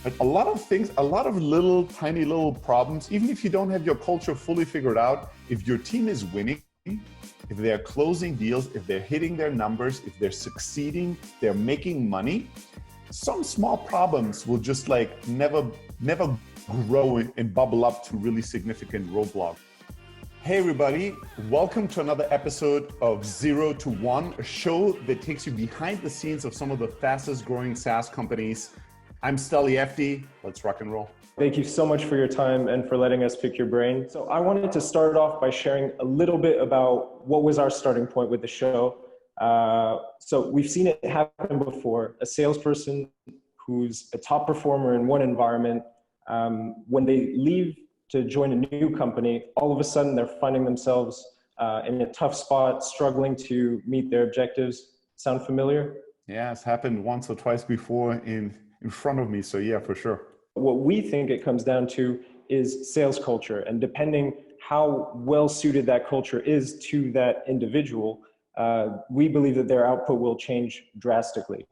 But a lot of things, a lot of little, tiny little problems, even if you don't have your culture fully figured out, if your team is winning, if they're closing deals, if they're hitting their numbers, if they're succeeding, they're making money, some small problems will just like never grow and bubble up to really significant roadblocks. Hey everybody, welcome to another episode of 0 to 1, a show that takes you behind the scenes of some of the fastest growing SaaS companies. I'm Steli Efti, let's rock and roll. Thank you so much for your time and for letting us pick your brain. So I wanted to start off by sharing a little bit about what was our starting point with the show. So we've seen it happen before. A salesperson who's a top performer in one environment, when they leave to join a new company, all of a sudden they're finding themselves in a tough spot, struggling to meet their objectives. Sound familiar? Yeah, it's happened once or twice before in front of me, so yeah, for sure. What we think it comes down to is sales culture, and depending how well suited that culture is to that individual, we believe that their output will change drastically.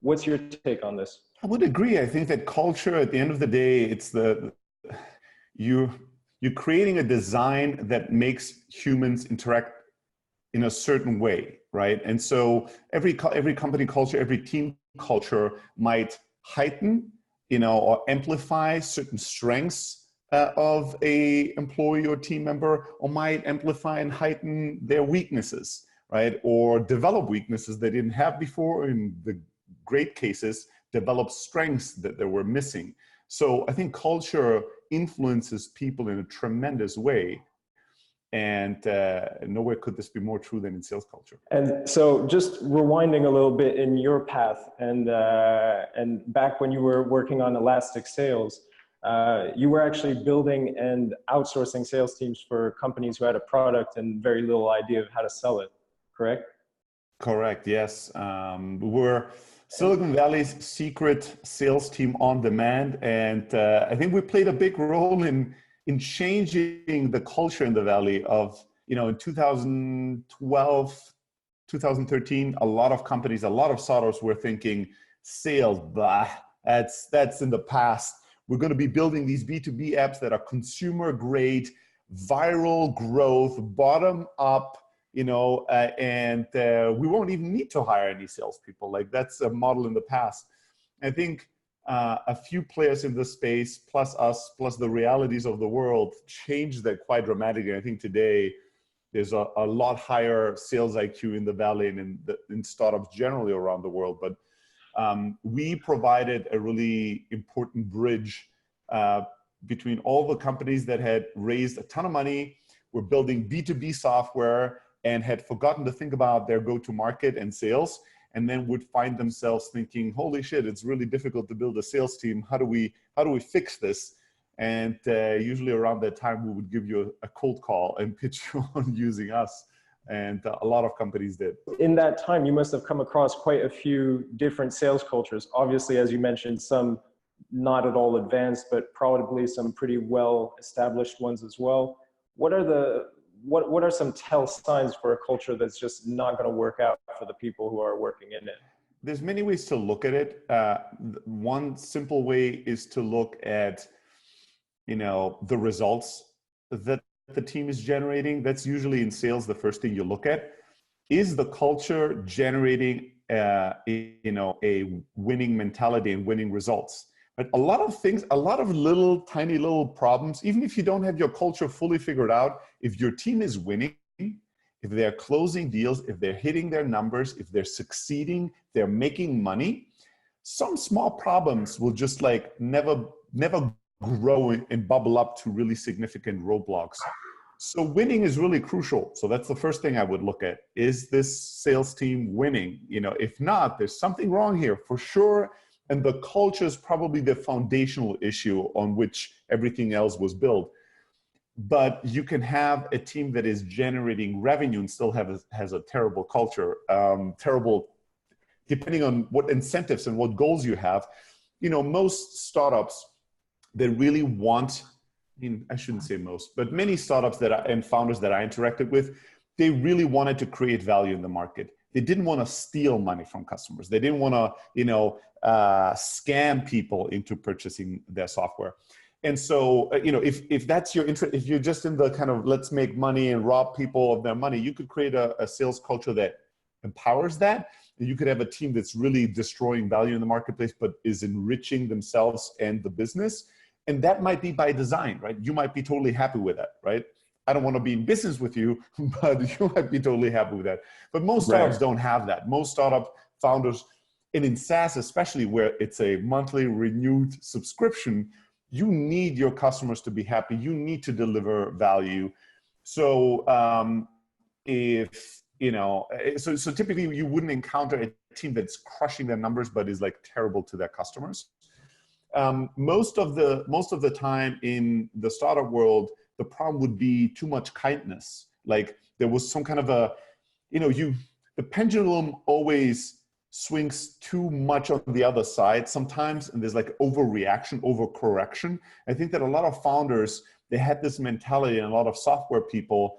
What's your take on this? I would agree. I think that culture, at the end of the day, it's you're creating a design that makes humans interact in a certain way, right? And so every company culture, every team culture might heighten, or amplify certain strengths of a employee or team member, or might amplify and heighten their weaknesses, right? Or develop weaknesses they didn't have before, or in the great cases, develop strengths that they were missing. So I think culture influences people in a tremendous way. And nowhere could this be more true than in sales culture. And so just rewinding a little bit in your path and back when you were working on Elastic Sales, you were actually building and outsourcing sales teams for companies who had a product and very little idea of how to sell it, correct? Correct, yes. We were Silicon Valley's secret sales team on demand. And I think we played a big role in changing the culture in the Valley of, in 2012, 2013, a lot of companies, a lot of startups were thinking sales, blah, that's in the past. We're going to be building these B2B apps that are consumer grade, viral growth, bottom up, and we won't even need to hire any salespeople. Like that's a model in the past. I think a few players in this space, plus us, plus the realities of the world, changed that quite dramatically. I think today there's a lot higher sales IQ in the Valley and in startups generally around the world. But we provided a really important bridge between all the companies that had raised a ton of money, were building B2B software, and had forgotten to think about their go-to-market and sales, and then would find themselves thinking, holy shit, it's really difficult to build a sales team. How do we fix this? And usually around that time, we would give you a cold call and pitch you on using us. And a lot of companies did. In that time, you must have come across quite a few different sales cultures. Obviously, as you mentioned, some not at all advanced, but probably some pretty well-established ones as well. What are some tell signs for a culture that's just not going to work out for the people who are working in it? There's many ways to look at it. One simple way is to look at, the results that the team is generating. That's usually in sales the first thing you look at. Is the culture generating, a winning mentality and winning results? But a lot of things, a lot of little, tiny little problems, even if you don't have your culture fully figured out, if your team is winning, if they're closing deals, if they're hitting their numbers, if they're succeeding, they're making money, some small problems will just like never grow and bubble up to really significant roadblocks. So winning is really crucial. So that's the first thing I would look at. Is this sales team winning? If not, there's something wrong here for sure. And the culture is probably the foundational issue on which everything else was built. But you can have a team that is generating revenue and still has a terrible culture, terrible, depending on what incentives and what goals you have. Most startups that really want, I shouldn't say most, but many startups and founders that I interacted with, they really wanted to create value in the market. They didn't want to steal money from customers. They didn't want to, scam people into purchasing their software. And so, if that's your interest, if you're just in the kind of let's make money and rob people of their money, you could create a sales culture that empowers that. And you could have a team that's really destroying value in the marketplace, but is enriching themselves and the business. And that might be by design, right? You might be totally happy with that, right? I don't want to be in business with you, but you might be totally happy with that. But most startups don't have that. Most startup founders, and in SaaS especially, where it's a monthly renewed subscription, you need your customers to be happy. You need to deliver value. So so typically you wouldn't encounter a team that's crushing their numbers, but is like terrible to their customers. Most of the time in the startup world, the problem would be too much kindness. Like there was some kind of the pendulum always swings too much on the other side sometimes, and there's like overreaction, overcorrection. I think that a lot of founders, they had this mentality, and a lot of software people,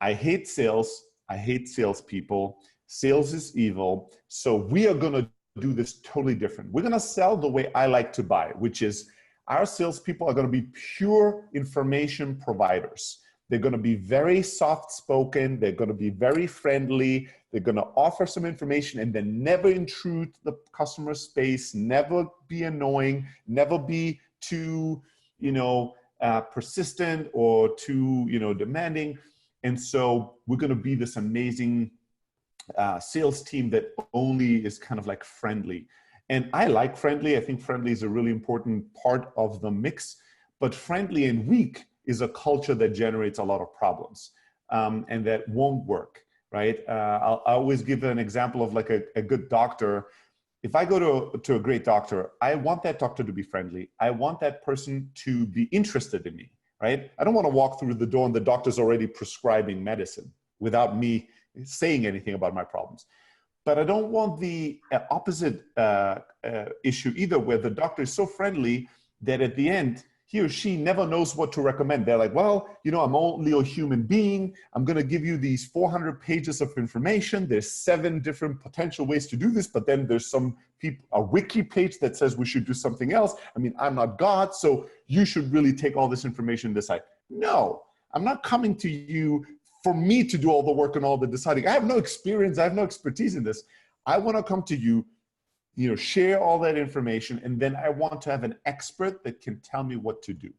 I hate sales, I hate salespeople, sales is evil, so we are gonna do this totally different. We're gonna sell the way I like to buy, which is our salespeople are gonna be pure information providers. They're gonna be very soft-spoken, they're gonna be very friendly, they're gonna offer some information and then never intrude the customer space, never be annoying, never be too, persistent or too, demanding. And so we're gonna be this amazing sales team that only is kind of like friendly. And I like friendly. I think friendly is a really important part of the mix, but friendly and weak is a culture that generates a lot of problems and that won't work, right? I always give an example of like a good doctor. If I go to a great doctor, I want that doctor to be friendly. I want that person to be interested in me, right? I don't want to walk through the door and the doctor's already prescribing medicine without me saying anything about my problems. But I don't want the opposite issue either, where the doctor is so friendly that at the end, he or she never knows what to recommend. They're like, well, I'm only a human being. I'm going to give you these 400 pages of information. There's 7 different potential ways to do this, but then there's a wiki page that says we should do something else. I mean, I'm not God, so you should really take all this information and decide. No, I'm not coming to you for me to do all the work and all the deciding. I have no experience. I have no expertise in this. I want to come to you, share all that information, and then I want to have an expert that can tell me what to do,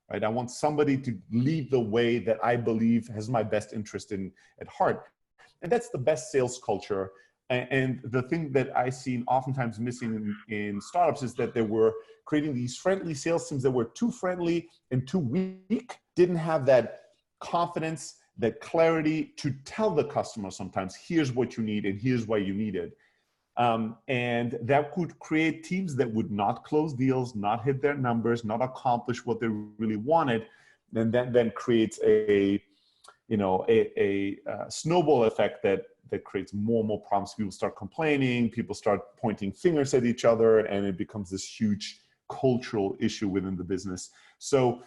right? I want somebody to lead the way that I believe has my best interest at heart. And that's the best sales culture. And the thing that I see oftentimes missing in startups is that they were creating these friendly sales teams that were too friendly and too weak, didn't have that confidence, that clarity to tell the customer sometimes, here's what you need and here's why you need it. And that could create teams that would not close deals, not hit their numbers, not accomplish what they really wanted. And that then creates a snowball effect that creates more and more problems. People start complaining, people start pointing fingers at each other, and it becomes this huge cultural issue within the business. So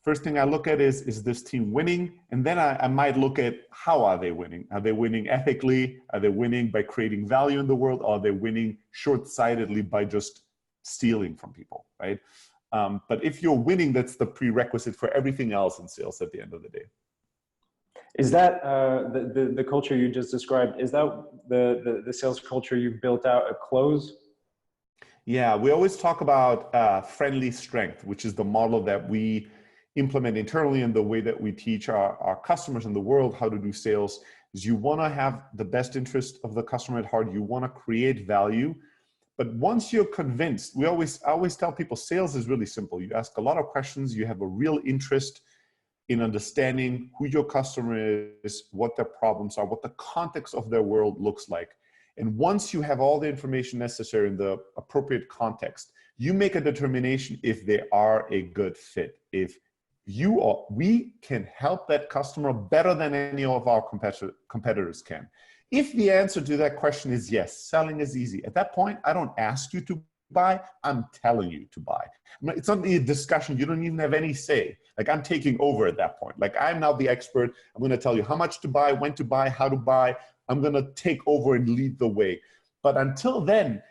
first thing I look at is this team winning? And then I might look at how are they winning? Are they winning ethically? Are they winning by creating value in the world? Or are they winning short-sightedly by just stealing from people, right? But if you're winning, that's the prerequisite for everything else in sales at the end of the day. Is that the culture you just described, is that the sales culture you've built out at Close? Yeah, we always talk about friendly strength, which is the model that we implement internally, and the way that we teach our customers in the world how to do sales is you want to have the best interest of the customer at heart. You want to create value. But once you're convinced, I always tell people sales is really simple. You ask a lot of questions. You have a real interest in understanding who your customer is, what their problems are, what the context of their world looks like. And once you have all the information necessary in the appropriate context, you make a determination if they are a good fit. If we can help that customer better than any of our competitors can. If the answer to that question is yes, selling is easy. At that point, I don't ask you to buy, I'm telling you to buy. It's not a discussion, you don't even have any say. Like I'm taking over at that point. Like I'm now the expert, I'm gonna tell you how much to buy, when to buy, how to buy, I'm going to take over and lead the way. But until then,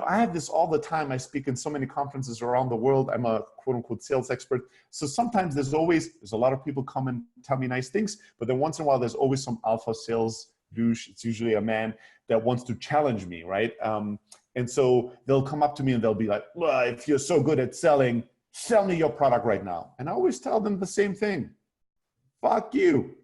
I have this all the time. I speak in so many conferences around the world. I'm a quote unquote sales expert. So sometimes there's a lot of people come and tell me nice things, but then once in a while, there's always some alpha sales douche. It's usually a man that wants to challenge me, right? And so they'll come up to me and they'll be like, well, if you're so good at selling, sell me your product right now. And I always tell them the same thing. Fuck you.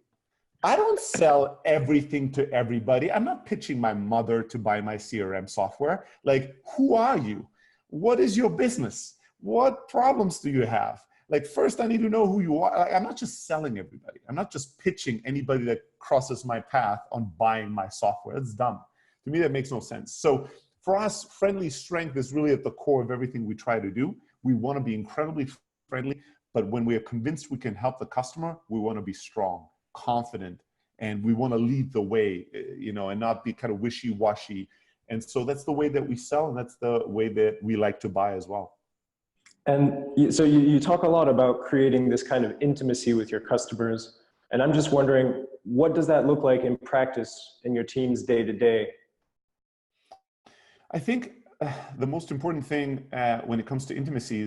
I don't sell everything to everybody. I'm not pitching my mother to buy my CRM software. Like, who are you? What is your business? What problems do you have? Like, first I need to know who you are. Like, I'm not just selling everybody. I'm not just pitching anybody that crosses my path on buying my software. That's dumb. To me, that makes no sense. So for us, friendly strength is really at the core of everything we try to do. We want to be incredibly friendly, but when we are convinced we can help the customer, we want to be strong, confident, and we want to lead the way, and not be kind of wishy-washy. And so that's the way that we sell, and that's the way that we like to buy as well. And so you talk a lot about creating this kind of intimacy with your customers. And I'm just wondering, what does that look like in practice in your team's day-to-day? I think the most important thing when it comes to intimacy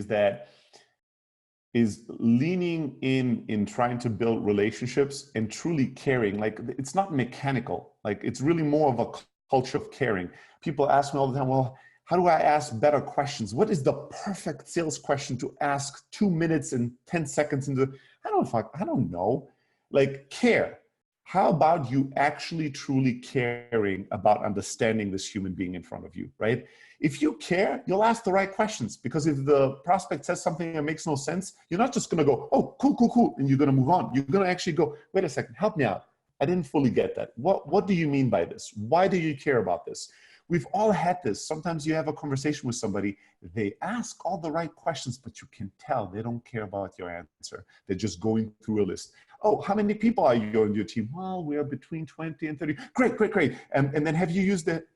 is leaning in trying to build relationships and truly caring. Like, it's not mechanical. Like, it's really more of a culture of caring. People ask me all the time, well, how do I ask better questions? What is the perfect sales question to ask 2 minutes and 10 seconds into? I don't know. Like, care. How about you actually truly caring about understanding this human being in front of you, right? If you care, you'll ask the right questions, because if the prospect says something that makes no sense, you're not just gonna go, oh, cool, and you're gonna move on. You're gonna actually go, wait a second, help me out. I didn't fully get that. What do you mean by this? Why do you care about this? We've all had this. Sometimes you have a conversation with somebody, they ask all the right questions, but you can tell they don't care about your answer. They're just going through a list. Oh, how many people are you on your team? Well, we are between 20 and 30. Great. And then have you used it?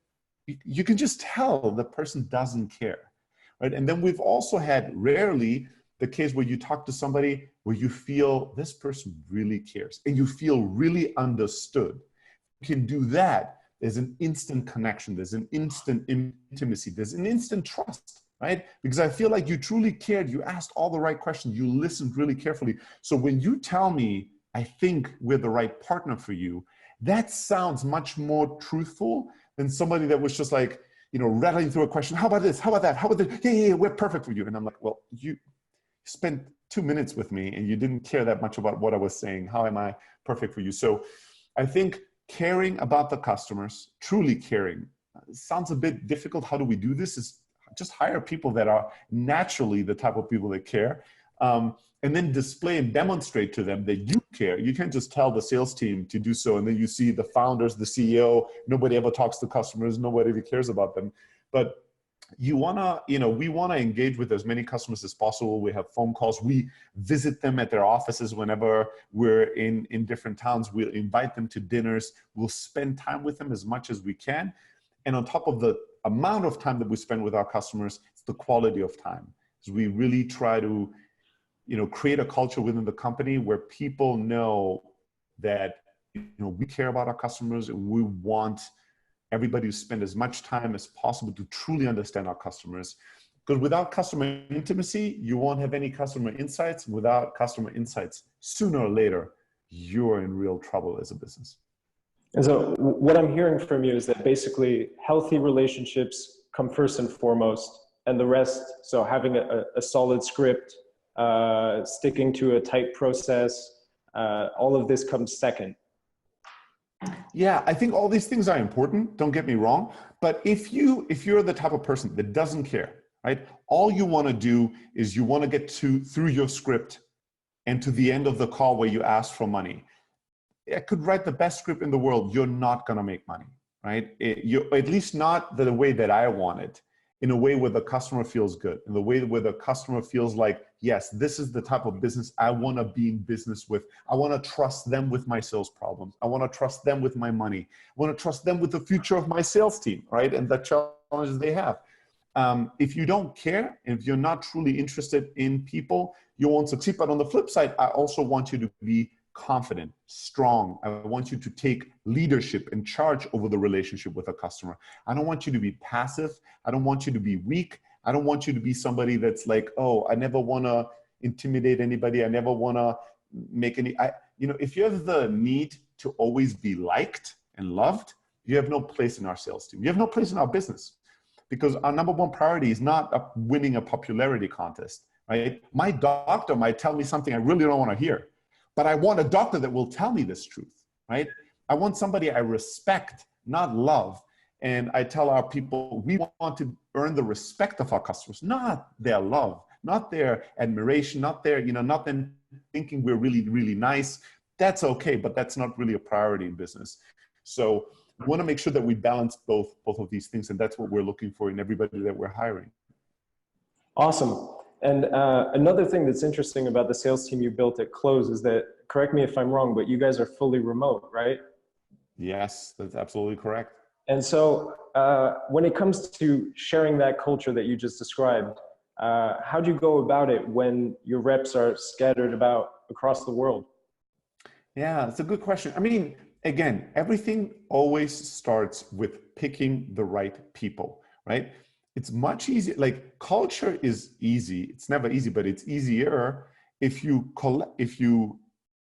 You can just tell the person doesn't care, right? And then we've also had rarely the case where you talk to somebody where you feel this person really cares and you feel really understood. You can do that. There's an instant connection. There's an instant intimacy. There's an instant trust, right? Because I feel like you truly cared. You asked all the right questions. You listened really carefully. So when you tell me, I think we're the right partner for you, that sounds much more truthful than somebody that was just like, rattling through a question. How about this? How about that? How about that? Yeah, we're perfect for you. And I'm like, well, you spent 2 minutes with me and you didn't care that much about what I was saying. How am I perfect for you? So I think caring about the customers, truly caring, sounds a bit difficult. How do we do this? Is just hire people that are naturally the type of people that care, and then display and demonstrate to them that you care. You can't just tell the sales team to do so, and then you see the founders, the CEO, nobody ever talks to customers, nobody ever cares about them. But we want to engage with as many customers as possible. We have phone calls. We visit them at their offices whenever we're in different towns. We'll invite them to dinners. We'll spend time with them as much as we can. And on top of the amount of time that we spend with our customers, it's the quality of time. So we really try to, create a culture within the company where people know that, we care about our customers and we want everybody to spend as much time as possible to truly understand our customers. Because without customer intimacy, you won't have any customer insights. Without customer insights, sooner or later, you're in real trouble as a business. And so what I'm hearing from you is that basically healthy relationships come first and foremost, and the rest, so having a solid script, sticking to a tight process, all of this comes second. Yeah, I think all these things are important, don't get me wrong, but if you're the type of person that doesn't care, right? All you want to do is you want to get through your script and to the end of the call where you ask for money. I could write the best script in the world, you're not going to make money, right? You at least not the way that I want it, in a way where the customer feels good, in the way where the customer feels like, yes, this is the type of business I want to be in business with. I want to trust them with my sales problems. I want to trust them with my money. I want to trust them with the future of my sales team, right? And the challenges they have. If you don't care, if you're not truly interested in people, you won't succeed. But on the flip side, I also want you to be confident, strong. I want you to take leadership and charge over the relationship with a customer. I don't want you to be passive. I don't want you to be weak. I don't want you to be somebody that's like, oh, I never want to intimidate anybody. I never want to make any, if you have the need to always be liked and loved, you have no place in our sales team. You have no place in our business, because our number one priority is not winning a popularity contest, right? My doctor might tell me something I really don't want to hear, but I want a doctor that will tell me this truth, right? I want somebody I respect, not love. And I tell our people, we want to earn the respect of our customers, not their love, not their admiration, not their, not them thinking we're really, really nice. That's okay, but that's not really a priority in business. So we want to make sure that we balance both of these things, and that's what we're looking for in everybody that we're hiring. Awesome. And another thing that's interesting about the sales team you built at Close is that, correct me if I'm wrong, but you guys are fully remote, right? Yes, that's absolutely correct. And so when it comes to sharing that culture that you just described, how do you go about it when your reps are scattered about across the world? Yeah, it's a good question. I mean, again, everything always starts with picking the right people, right? It's much easier. Like, culture is easy. It's never easy, but it's easier if you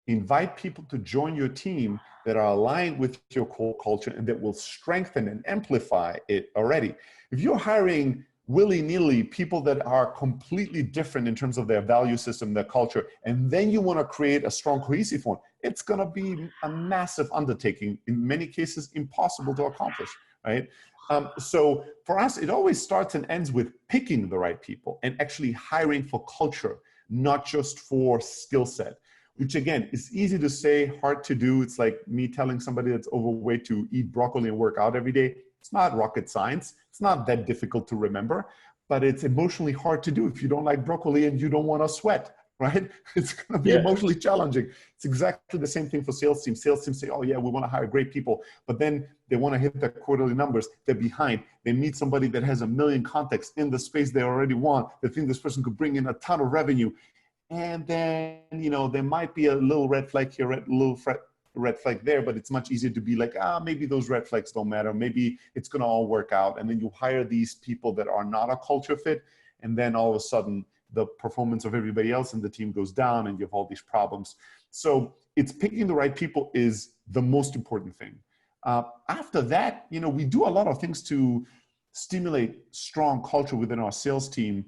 invite people to join your team that are aligned with your core culture and that will strengthen and amplify it already. If you're hiring willy-nilly people that are completely different in terms of their value system, their culture, and then you want to create a strong, cohesive one, it's going to be a massive undertaking, in many cases impossible to accomplish, right? So for us, it always starts and ends with picking the right people and actually hiring for culture, not just for skill set, which again is easy to say, hard to do. It's like me telling somebody that's overweight to eat broccoli and work out every day. It's not rocket science. It's not that difficult to remember, but it's emotionally hard to do if you don't like broccoli and you don't want to sweat, right? It's going to be emotionally challenging. It's exactly the same thing for sales teams. Sales teams say, oh yeah, we want to hire great people, but then they want to hit their quarterly numbers. They're behind. They need somebody that has a million contacts in the space they already want. They think this person could bring in a ton of revenue. And then, there might be a little red flag here, a little red flag there, but it's much easier to be like, maybe those red flags don't matter. Maybe it's going to all work out. And then you hire these people that are not a culture fit. And then all of a sudden, the performance of everybody else in the team goes down and you have all these problems. So it's picking the right people is the most important thing. After that, we do a lot of things to stimulate strong culture within our sales team,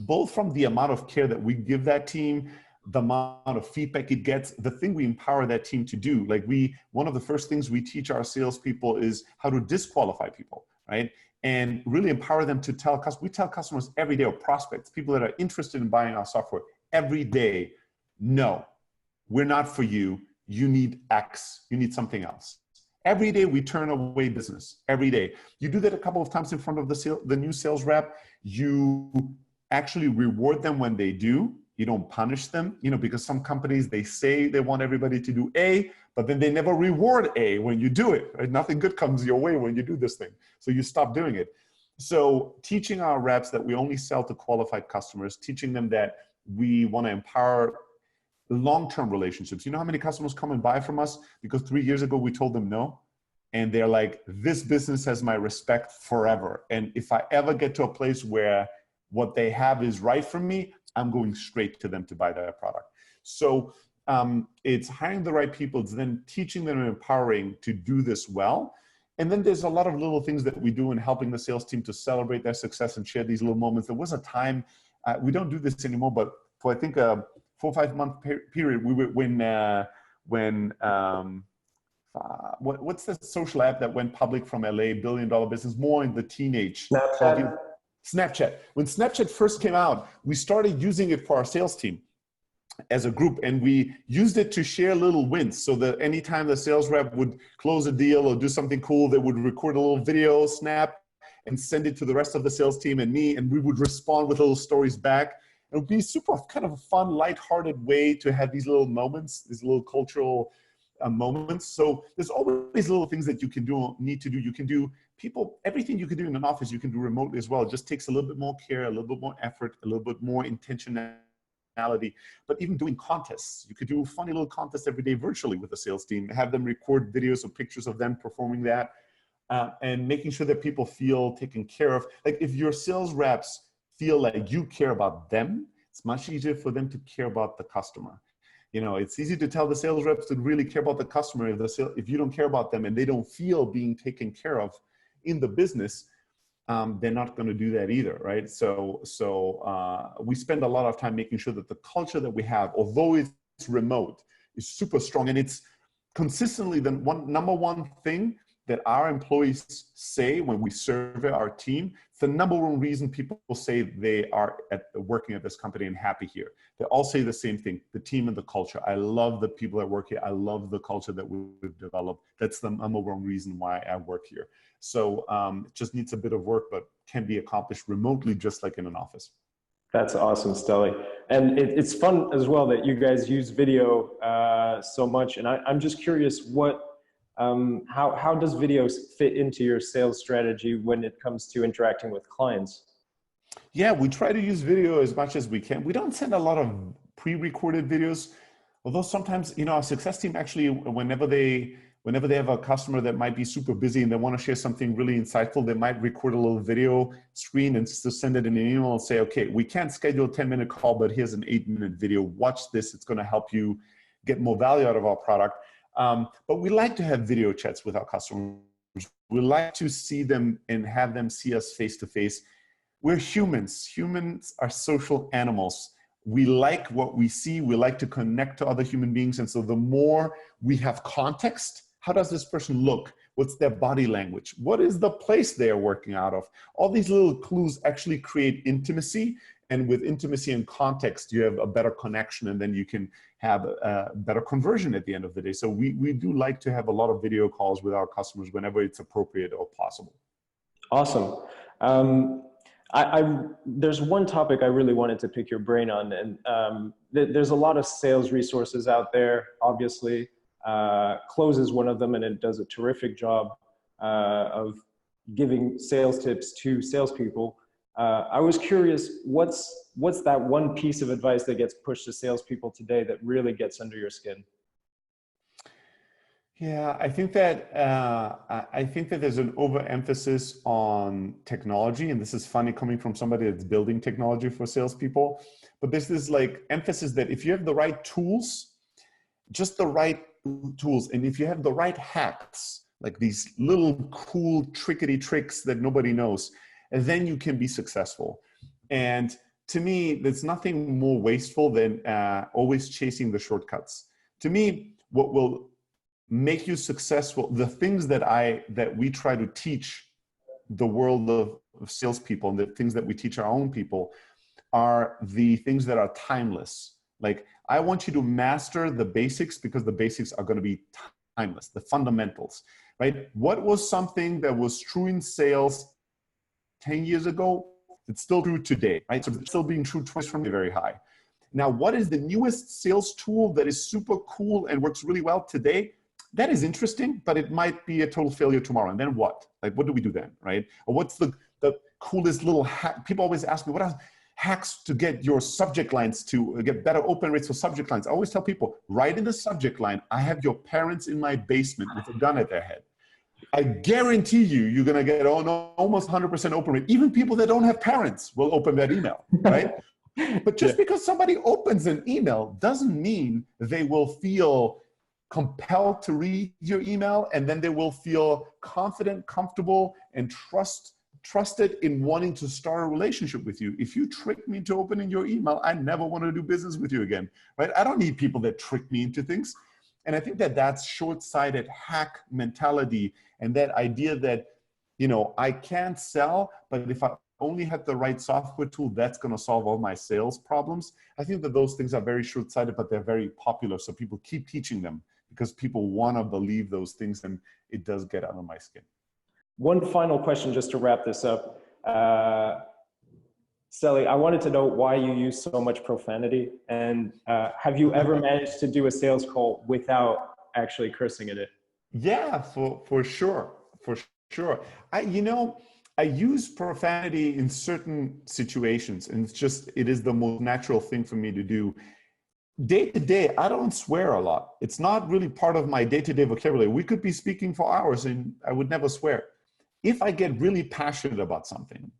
both from the amount of care that we give that team, the amount of feedback it gets, the thing we empower that team to do. Like one of the first things we teach our salespeople is how to disqualify people, right? And really empower them to tell customers. We tell customers every day, or prospects, people that are interested in buying our software every day, no, we're not for you. You need X, you need something else. Every day we turn away business, every day. You do that a couple of times in front of the new sales rep. You actually reward them when they do. You don't punish them, because some companies, they say they want everybody to do A, but then they never reward A when you do it, right? Nothing good comes your way when you do this thing. So you stop doing it. So teaching our reps that we only sell to qualified customers, teaching them that we want to empower long-term relationships. You know how many customers come and buy from us because 3 years ago we told them no? And they're like, this business has my respect forever. And if I ever get to a place where what they have is right for me, I'm going straight to them to buy their product. So it's hiring the right people. It's then teaching them and empowering to do this well. And then there's a lot of little things that we do in helping the sales team to celebrate their success and share these little moments. There was a time, we don't do this anymore, but for I think a 4 or 5 month period, we were what's the social app that went public from LA, billion-dollar business, more in the teenage. Snapchat. When Snapchat first came out, we started using it for our sales team as a group, and we used it to share little wins, so that anytime the sales rep would close a deal or do something cool, they would record a little video, snap, and send it to the rest of the sales team and me, and we would respond with little stories back. It would be super kind of a fun, lighthearted way to have these little moments, these little cultural moments. So there's always little things that you can do, need to do. You can do everything you can do in an office, you can do remotely as well. It just takes a little bit more care, a little bit more effort, a little bit more intentionality functionality, but even doing contests. You could do funny little contests every day virtually with the sales team, have them record videos or pictures of them performing that, and making sure that people feel taken care of. Like if your sales reps feel like you care about them, it's much easier for them to care about the customer. You know, it's easy to tell the sales reps to really care about the customer. If you don't care about them and they don't feel being taken care of in the business, they're not going to do that either, right? So we spend a lot of time making sure that the culture that we have, although it's remote, is super strong, and it's consistently the number one thing that our employees say when we survey our team. It's the number one reason people say they are working at this company and happy here. They all say the same thing: the team and the culture. I love the people that work here. I love the culture that we've developed. That's the number one reason why I work here. So it just needs a bit of work, but can be accomplished remotely, just like in an office. That's awesome, Steli. And it's fun as well that you guys use video so much. And I'm just curious, how does video fit into your sales strategy when it comes to interacting with clients? Yeah, we try to use video as much as we can. We don't send a lot of pre-recorded videos, although sometimes, you know, our success team actually, whenever they have a customer that might be super busy and they want to share something really insightful, they might record a little video screen and just send it in an email and say, okay, we can't schedule a 10-minute call, but here's an 8-minute video. Watch this. It's going to help you get more value out of our product. But we like to have video chats with our customers. We like to see them and have them see us face to face. We're humans. Humans are social animals. We like what we see. We like to connect to other human beings. And so the more we have context, how does this person look? What's their body language? What is the place they are working out of? All these little clues actually create intimacy. And with intimacy and context, you have a better connection, and then you can have a better conversion at the end of the day. So we do like to have a lot of video calls with our customers whenever it's appropriate or possible. Awesome. There's one topic I really wanted to pick your brain on, and there's a lot of sales resources out there, obviously. Close is one of them, and it does a terrific job of giving sales tips to salespeople. I was curious, what's that one piece of advice that gets pushed to salespeople today that really gets under your skin? Yeah, I think that there's an overemphasis on technology, and this is funny coming from somebody that's building technology for salespeople. But this is like emphasis that if you have the right tools, just the right tools, and if you have the right hacks, like these little cool trickety tricks that nobody knows, and then you can be successful. And to me, there's nothing more wasteful than always chasing the shortcuts. To me, what will make you successful, the things that we try to teach the world of salespeople, and the things that we teach our own people, are the things that are timeless. Like, I want you to master the basics, because the basics are going to be timeless, the fundamentals, right? What was something that was true in sales 10 years ago? It's still true today, right? So it's still being true twice from very high. Now, what is the newest sales tool that is super cool and works really well today? That is interesting, but it might be a total failure tomorrow. And then what? Like, what do we do then, right? Or what's the coolest little hack? People always ask me, what are hacks to get your subject lines to get better open rates for subject lines? I always tell people, write in the subject line, I have your parents in my basement with a gun at their head. I guarantee you're going to get almost 100% open rate. Even people that don't have parents will open that email, right? But just because somebody opens an email doesn't mean they will feel compelled to read your email, and then they will feel confident, comfortable, and trusted in wanting to start a relationship with you. If you trick me into opening your email, I never want to do business with you again, right? I don't need people that trick me into things. And I think that that's short-sighted hack mentality, and that idea that, you know, I can't sell, but if I only had the right software tool, that's going to solve all my sales problems. I think that those things are very short-sighted, but they're very popular. So people keep teaching them because people want to believe those things, and it does get under my skin. One final question just to wrap this up. Steli, I wanted to know why you use so much profanity, and have you ever managed to do a sales call without actually cursing in it? Yeah, for sure. For sure. I use profanity in certain situations, and it is the most natural thing for me to do. Day to day, I don't swear a lot. It's not really part of my day-to-day vocabulary. We could be speaking for hours and I would never swear. If I get really passionate about something,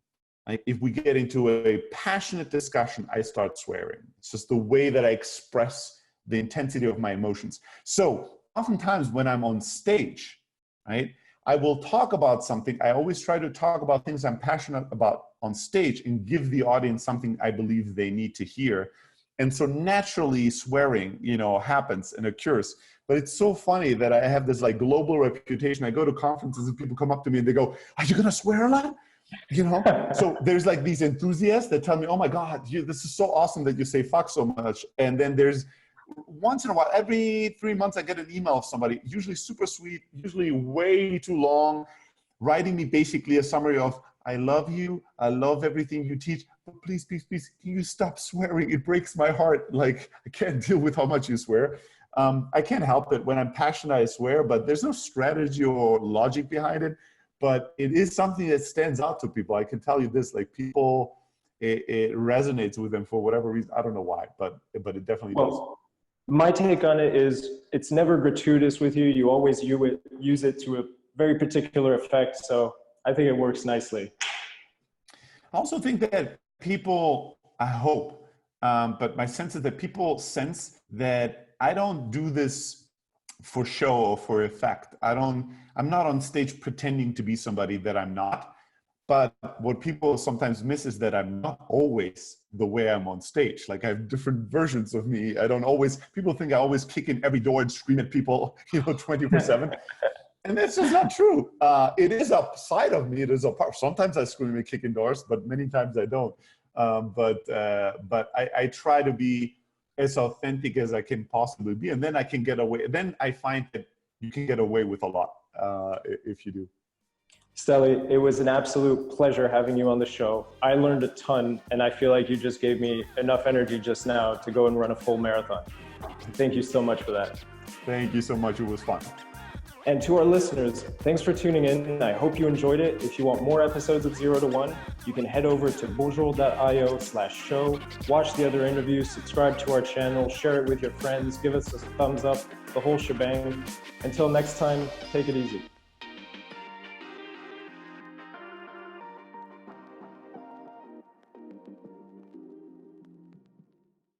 like if we get into a passionate discussion, I start swearing. It's just the way that I express the intensity of my emotions. So oftentimes when I'm on stage, right, I will talk about something. I always try to talk about things I'm passionate about on stage and give the audience something I believe they need to hear. And so naturally swearing, happens and occurs. But it's so funny that I have this like global reputation. I go to conferences and people come up to me and they go, "Are you gonna swear a lot?" So there's like these enthusiasts that tell me, "Oh my God, this is so awesome that you say fuck so much." And then there's once in a while, every 3 months, I get an email of somebody, usually super sweet, usually way too long, writing me basically a summary of, "I love you. I love everything you teach. But please, please, please, can you stop swearing? It breaks my heart. Like, I can't deal with how much you swear." I can't help it. When I'm passionate, I swear, but there's no strategy or logic behind it. But it is something that stands out to people. I can tell you this, like people, it resonates with them for whatever reason. I don't know why, but it definitely does. My take on it is it's never gratuitous with you. You always use it to a very particular effect. So I think it works nicely. I also think that people, I hope, but my sense is that people sense that I don't do this for show or for effect. I'm not on stage pretending to be somebody that I'm not. But what people sometimes miss is that I'm not always the way I'm on stage. Like I have different versions of me. People think I always kick in every door and scream at people, 24/7. And that's just not true. It is a side of me. It is a part. Sometimes I scream and kick in doors, but many times I don't. But I try to be as authentic as I can possibly be. And then I can get away. Then I find that you can get away with a lot if you do. Steli, it was an absolute pleasure having you on the show. I learned a ton, and I feel like you just gave me enough energy just now to go and run a full marathon. Thank you so much for that. Thank you so much. It was fun. And to our listeners, thanks for tuning in. I hope you enjoyed it. If you want more episodes of 0 to 1, you can head over to bonjour.io/show, watch the other interviews, subscribe to our channel, share it with your friends, give us a thumbs up, the whole shebang. Until next time, take it easy.